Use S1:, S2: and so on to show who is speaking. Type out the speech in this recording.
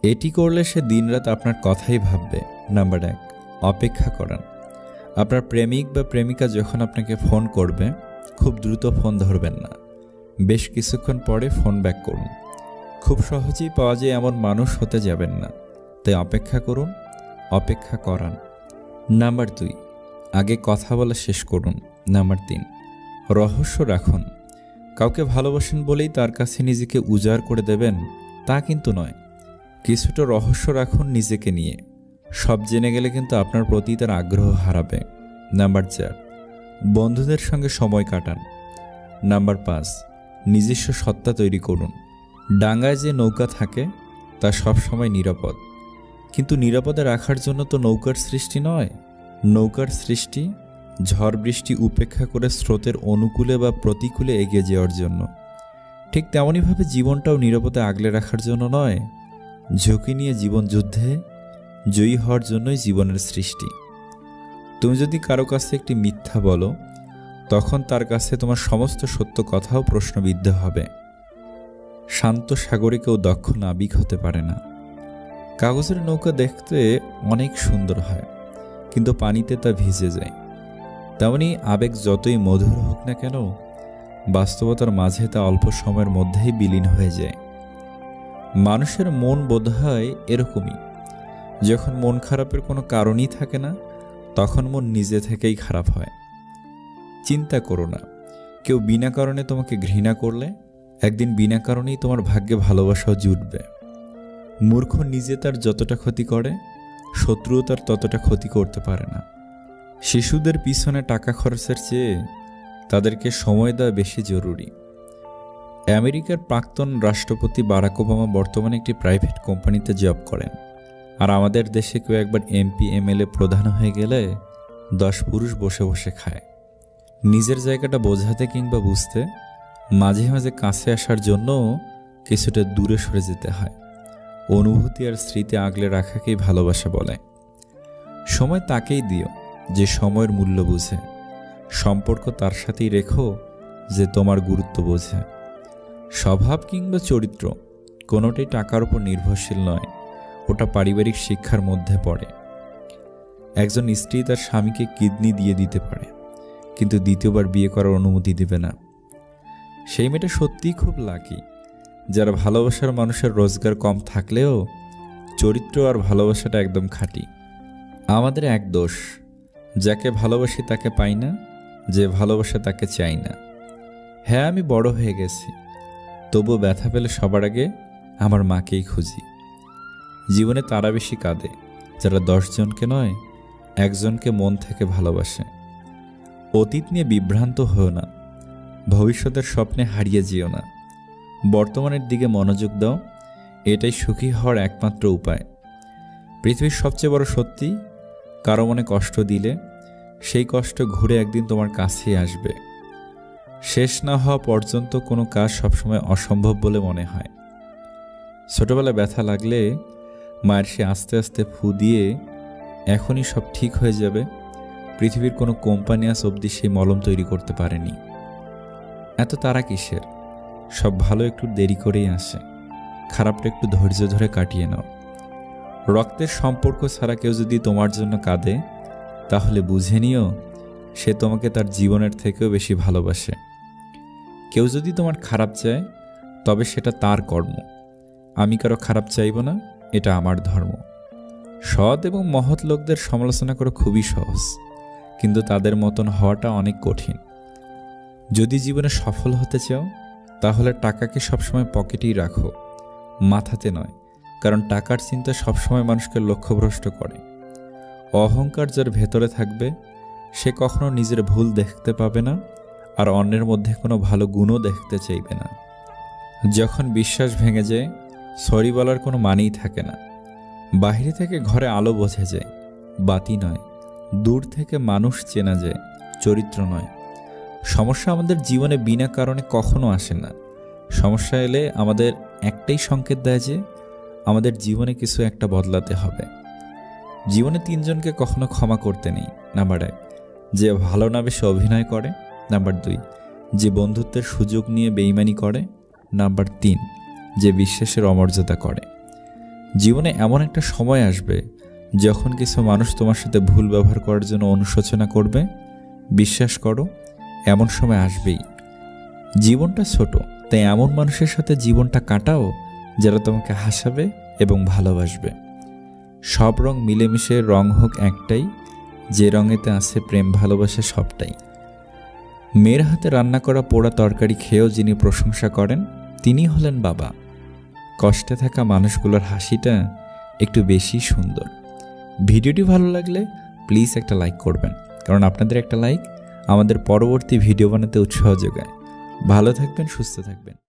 S1: এটি করলে সে দিনরাত আপনার কথাই ভাববে। নাম্বার 1, অপেক্ষা করান। আপনার প্রেমিক বা প্রেমিকা যখন আপনাকে ফোন করবে, খুব দ্রুত ফোন ধরবেন না। বেশ কিছুক্ষণ পরে ফোন ব্যাক করুন। খুব সহজেই পাওয়া যায় এমন মানুষ হতে যাবেন না, তাই অপেক্ষা করুন, অপেক্ষা করান। নাম্বার 2, আগে কথা বলা শেষ করুন। নাম্বার 3, রহস্য রাখুন। কাউকে ভালোবাসেন বলেই তার কাছে নিজেকে উজাড় করে দেবেন তা কিন্তু নয়। কিছুটা রহস্য রাখুন নিজেকে নিয়ে। সব জেনে গেলে কিন্তু আপনার প্রতি তার আগ্রহ হারাবে। নাম্বার 4, বন্ধুদের সঙ্গে সময় কাটান। নাম্বার 5, নিজস্ব সত্তা তৈরি করুন। ডাঙায় যে নৌকা থাকে তা সবসময় নিরাপদ, কিন্তু নিরাপদে রাখার জন্য তো নৌকার সৃষ্টি নয়। নৌকার সৃষ্টি ঝড় বৃষ্টি উপেক্ষা করে স্রোতের অনুকূলে বা প্রতিকূলে এগিয়ে যাওয়ার জন্য। ঠিক তেমনইভাবে জীবনটাও নিরাপদে আগলে রাখার জন্য নয়, ঝুঁকি নিয়ে জীবন যুদ্ধে জয়ী হওয়ার জন্যই জীবনের সৃষ্টি। তুমি যদি কারো কাছে একটি মিথ্যা বলো, তখন তার কাছে তোমার সমস্ত সত্য কথাও প্রশ্নবিদ্ধ হবে। শান্ত সাগরে কেউ দক্ষ নাবিক হতে পারে না। কাগজের নৌকা দেখতে অনেক সুন্দর হয়, কিন্তু পানিতে তা ভিজে যায়। তেমনি আবেগ যতই মধুর হোক না কেন, বাস্তবতার মাঝে তা অল্প সময়ের মধ্যেই বিলীন হয়ে যায়। মানুষের মন বোধহয় এরকমই। যখন মন খারাপের কোনো কারণই থাকে না, তখন মন নিজে থেকেই খারাপ হয়। চিন্তা করো না, কেউ বিনা কারণে তোমাকে ঘৃণা করলে একদিন বিনা কারণেই তোমার ভাগ্যে ভালোবাসাও জুটবে। মূর্খ নিজে তার যতটা ক্ষতি করে, শত্রুও তার ততটা ক্ষতি করতে পারে না। শিশুদের পিছনে টাকা খরচের চেয়ে তাদেরকে সময় দেওয়া বেশি জরুরি। আমেরিকার প্রাক্তন রাষ্ট্রপতি বারাক ওবামা বর্তমানে একটি প্রাইভেট কোম্পানিতে জব করেন। আর আমাদের দেশে কেউ একবার এমপি এমএলএ প্রধান হয়ে গেলে 10 পুরুষ বসে বসে খায়। নিজের জায়গাটা বোঝাতে কিংবা বুঝতে মাঝে মাঝে কাছে আসার জন্য কিছুটা দূরে সরে যেতে হয়। অনুভূতি আর স্মৃতি আগলে রাখাকেই ভালোবাসা বলে। সময় তাকেই দিও যে সময়ের মূল্য বুঝে। সম্পর্ক তার সাথেই রেখো যে তোমার গুরুত্ব বোঝে। স্বভাব কিংবা চরিত্র কোনোটাই টাকার উপর নির্ভরশীল নয়, ওটা পারিবারিক শিক্ষার মধ্যে পড়ে। একজন স্ত্রী তার স্বামীকে কিডনি দিয়ে দিতে পারে, কিন্তু দ্বিতীয়বার বিয়ে করার অনুমতি দেবে না। সেই মেয়েটা সত্যিই খুব লাকি, যারা ভালোবাসার মানুষের রোজগার কম থাকলেও চরিত্র আর ভালোবাসাটা একদম খাঁটি। আমাদের এক দোষ, যাকে ভালোবাসি তাকে পাই না, যে ভালোবাসা তাকে চাই না। হ্যাঁ, আমি বড় হয়ে গেছি, তবুও ব্যথা পেলে সবার আগে আমার মাকেই খুঁজি। জীবনে তারা বেশি কাঁদে যারা 10 জনকে নয়, একজনকে মন থেকে ভালোবাসে। অতীত নিয়ে বিভ্রান্ত হও না, ভবিষ্যতের স্বপ্নে হারিয়ে যেও না। বর্তমানের দিকে মনোযোগ দাও, এটাই সুখী হওয়ার একমাত্র উপায়। পৃথিবীর সবচেয়ে বড় সত্যি, কারো মনে কষ্ট দিলে সেই কষ্ট ঘুরে একদিন তোমার কাছেই আসবে। শেষ না হওয়া পর্যন্ত কোনো কাজ সবসময় অসম্ভব বলে মনে হয়। ছোটবেলায় ব্যথা লাগলে মায়ের সে আস্তে আস্তে ফু দিয়ে এখনই সব ঠিক হয়ে যাবে, পৃথিবীর কোনো কোম্পানি আজ অবধি সেই মলম তৈরি করতে পারেনি। এত তারা কিসের? সব ভালো একটু দেরি করেই আসে, খারাপটা একটু ধৈর্য ধরে কাটিয়ে নাও। রক্তের সম্পর্ক ছাড়া কেউ যদি তোমার জন্য কাঁদে, তাহলে বুঝে নিও সে তোমাকে তার জীবনের থেকেও বেশি ভালোবাসে। কেউ যদি তোমার খারাপ চায়, তবে সেটা তার কর্ম। আমি কারো খারাপ চাইব না, এটা আমার ধর্ম। সৎ এবং মহৎ লোকদের সমালোচনা করা খুবই সহজ, কিন্তু তাদের মতন হওয়াটা অনেক কঠিন। যদি জীবনে সফল হতে চাও, তাহলে টাকাকে সবসময় পকেটেই রাখো, মাথাতে নয়। কারণ টাকার চিন্তা সবসময় মানুষকে লক্ষ্যভ্রষ্ট করে। অহংকার যার ভেতরে থাকবে, সে কখনো নিজের ভুল দেখতে পাবে না, আর অন্যের মধ্যে কোনো ভালো গুণও দেখতে চাইবে না। যখন বিশ্বাস ভেঙে যায়, সরি বলার কোনো মানেই থাকে না। বাইরে থেকে ঘরে আলো বোঝা যায়, বাতি নয়। দূর থেকে মানুষ চেনা যায়, চরিত্র নয়। সমস্যা আমাদের জীবনে বিনা কারণে কখনো আসে না। সমস্যা এলে আমাদের একটাই সংকেত দেয় যে আমাদের জীবনে কিছু একটা বদলাতে হবে। জীবনে 3 জনকে কখনো ক্ষমা করতে নেই। নাম্বার 1, যে ভালো না বেশি অভিনয় করে। নাম্বার 2, যে বন্ধুত্বের সুযোগ নিয়ে বেইমানি করে। নাম্বার 3, যে বিশ্বাসের অমর্যাদা করে। জীবনে এমন একটা সময় আসবে যখন কিছু মানুষ তোমার সাথে ভুল ব্যবহার করার জন্য অনুশোচনা করবে। বিশ্বাস করো, এমন সময় আসবেই। জীবনটা ছোট, তাই এমন মানুষের সাথে জীবনটা কাটাও যারা তোমাকে হাসাবে এবং ভালোবাসবে। সব রং মিলেমিশে রং হোক একটাই, যে রঙেতে আছে প্রেম ভালোবাসা সবটাই। মেয়ের হাতে রান্না করা পোড়া তরকারি খেয়েও যিনি প্রশংসা করেন তিনি হলেন বাবা। কষ্টে থাকা মানুষগুলোর হাসিটা একটু বেশি সুন্দর। ভিডিওটি ভালো লাগলে প্লিজ একটা লাইক করবেন, কারণ আপনাদের একটা লাইক আমাদের পরবর্তী ভিডিও বানাতে উৎসাহ যোগায়। ভালো থাকবেন, সুস্থ থাকবেন।